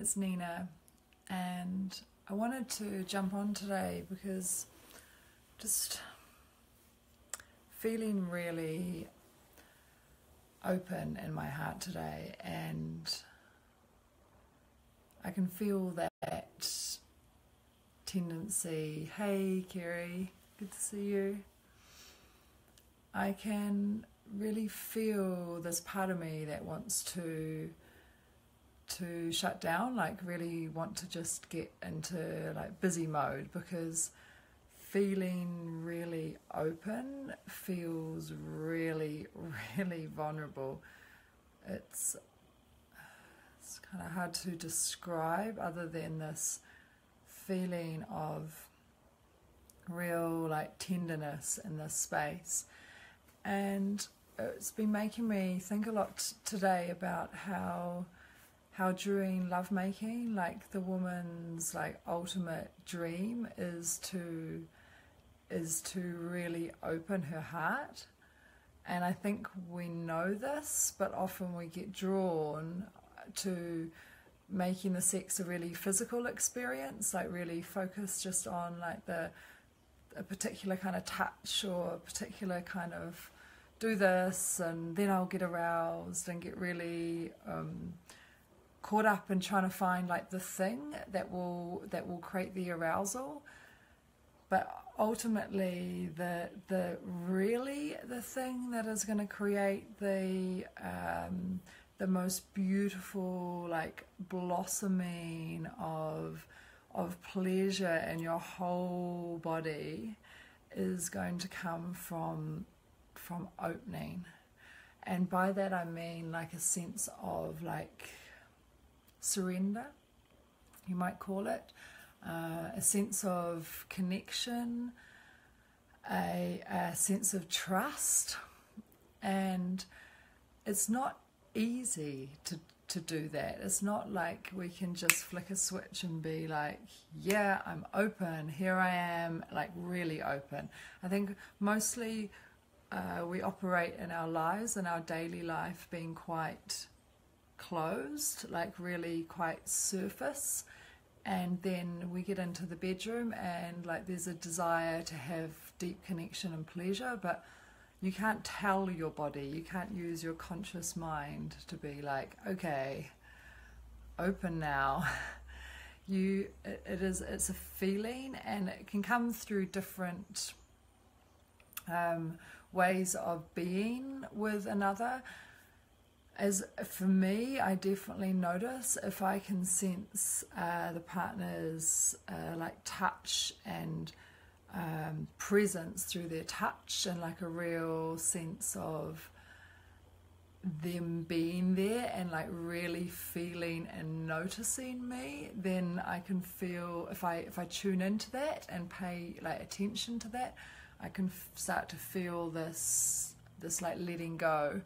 It's Nina, and I wanted to jump on today because just feeling really open in my heart today, and I can feel that tendency. Hey Kerry, good to see you. I can really feel this part of me that wants to shut down, like really want to just get into like busy mode, because feeling really open feels really vulnerable. It's kind of hard to describe other than this feeling of real like tenderness in this space. And it's been making me think a lot today about how during lovemaking, like the woman's like ultimate dream is to really open her heart. And I think we know this, but often we get drawn to making the sex a really physical experience, like really focused just on like a particular kind of touch or a particular kind of do this and then I'll get aroused, and get really caught up in trying to find like the thing that will create the arousal. But ultimately the thing that is going to create the most beautiful like blossoming of pleasure in your whole body is going to come from opening. And by that I mean like a sense of like surrender, you might call it, a sense of connection, a sense of trust. And it's not easy to do that. It's not like we can just flick a switch and be like, yeah, I'm open, here I am, like really open. I think mostly we operate in our lives and our daily life being quite closed, like really quite surface, and then we get into the bedroom and like there's a desire to have deep connection and pleasure, but you can't tell your body, you can't use your conscious mind to be like, okay, open now. It's a feeling, and it can come through different ways of being with another. As for me, I definitely notice if I can sense the partner's like touch and presence through their touch, and like a real sense of them being there and like really feeling and noticing me, then I can feel, if I tune into that and pay like attention to that, I can start to feel this like letting go.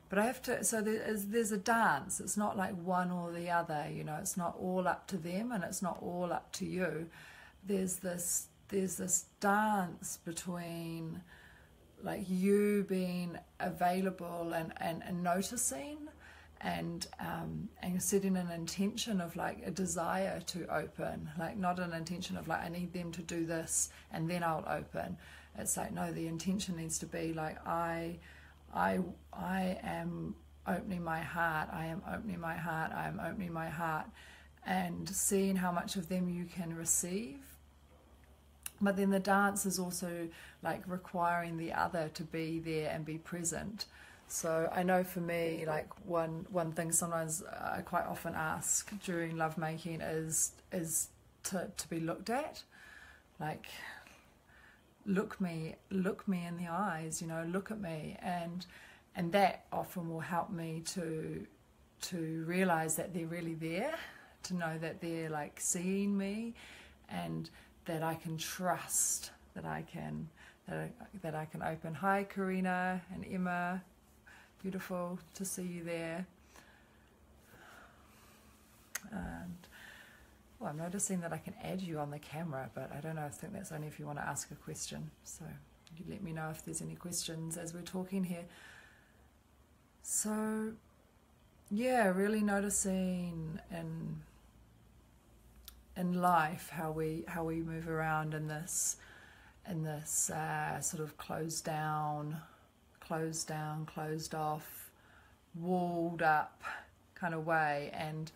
But I have to, so there's a dance. It's not like one or the other, you know, it's not all up to them and it's not all up to you. There's this dance between like you being available and noticing, and setting an intention of like a desire to open, like not an intention of like I need them to do this and then I'll open. It's like, no, the intention needs to be like I am opening my heart, I am opening my heart, I am opening my heart, and seeing how much of them you can receive. But then the dance is also like requiring the other to be there and be present. So I know for me, like one thing sometimes I quite often ask during lovemaking is to be looked at, like look me in the eyes, you know, look at me, and that often will help me to realize that they're really there, to know that they're like seeing me, and that I can trust that I can open. Hi Karina and Emma, beautiful to see you there. And I'm noticing that I can add you on the camera, but I don't know, I think that's only if you want to ask a question. So you let me know if there's any questions as we're talking here. So yeah, really noticing and in life, how we move around in this sort of closed off, walled up kind of way, and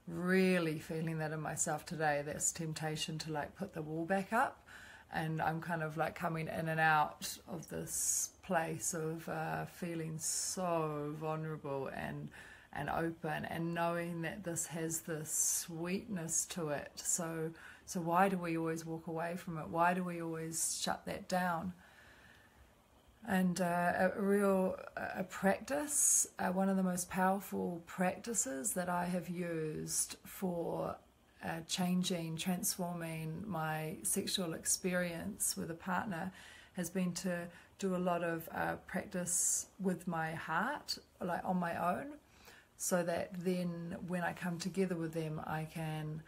really feeling that in myself today, this temptation to like put the wall back up, and I'm kind of like coming in and out of this place of feeling so vulnerable and open, and knowing that this has this sweetness to it. So why do we always walk away from it? Why do we always shut that down? And a practice, one of the most powerful practices that I have used for transforming my sexual experience with a partner has been to do a lot of practice with my heart, like on my own, so that then when I come together with them, I can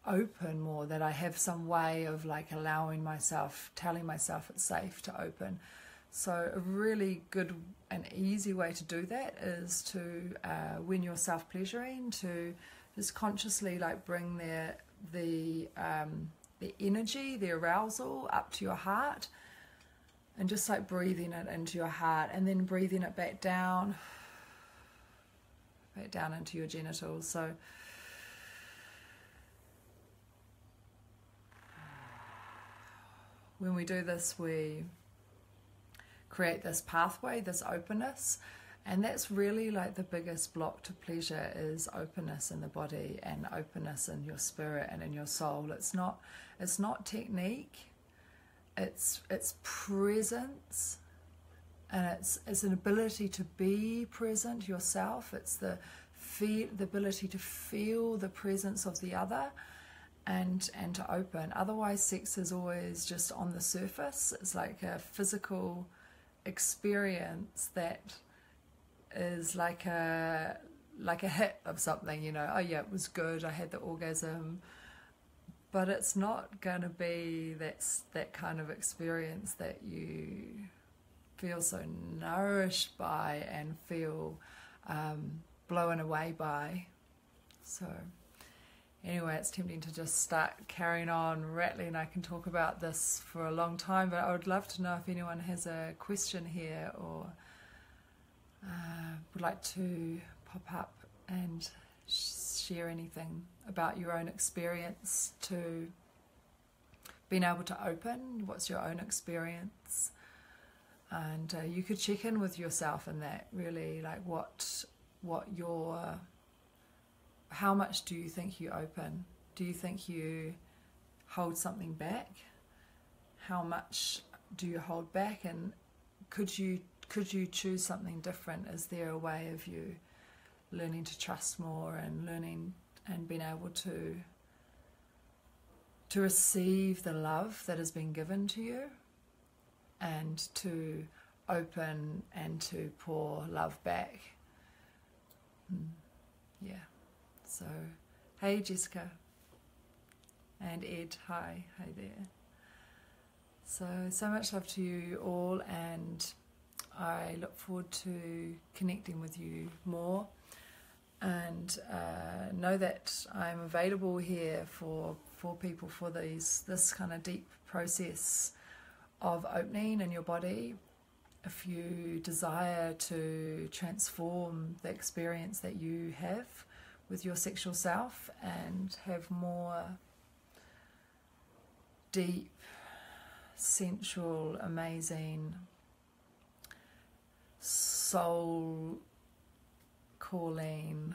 open more, that I have some way of like allowing myself, telling myself it's safe to open. So a really good and easy way to do that is to, when you're self-pleasuring, to just consciously like bring the energy, the arousal up to your heart, and just like breathing it into your heart, and then breathing it back down into your genitals. So when we do this, we create this pathway, this openness, and that's really like the biggest block to pleasure, is openness in the body and openness in your spirit and in your soul. It's not technique, it's presence, and it's an ability to be present yourself. It's the ability to feel the presence of the other, and to open. Otherwise, sex is always just on the surface. It's like a physical experience that is like a hit of something, you know. Oh yeah, it was good, I had the orgasm, but it's not going to be that kind of experience that you feel so nourished by and feel blown away by. So anyway, it's tempting to just start carrying on rattling. I can talk about this for a long time, but I would love to know if anyone has a question here, or would like to pop up and share anything about your own experience to being able to open. What's your own experience? And you could check in with yourself in that, really, like how much do you think you open? Do you think you hold something back? How much do you hold back? And could you choose something different? Is there a way of you learning to trust more, and learning and being able to receive the love that has been given to you, and to open and to pour love back? Yeah. So, hey Jessica and Ed, hi there. So much love to you all, and I look forward to connecting with you more, and know that I'm available here for people for this kind of deep process of opening in your body. If you desire to transform the experience that you have with your sexual self and have more deep, sensual, amazing, soul calling,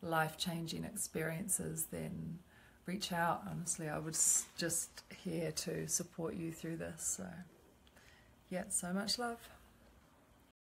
life-changing experiences, then reach out. Honestly, I was just here to support you through this. So yeah, so much love.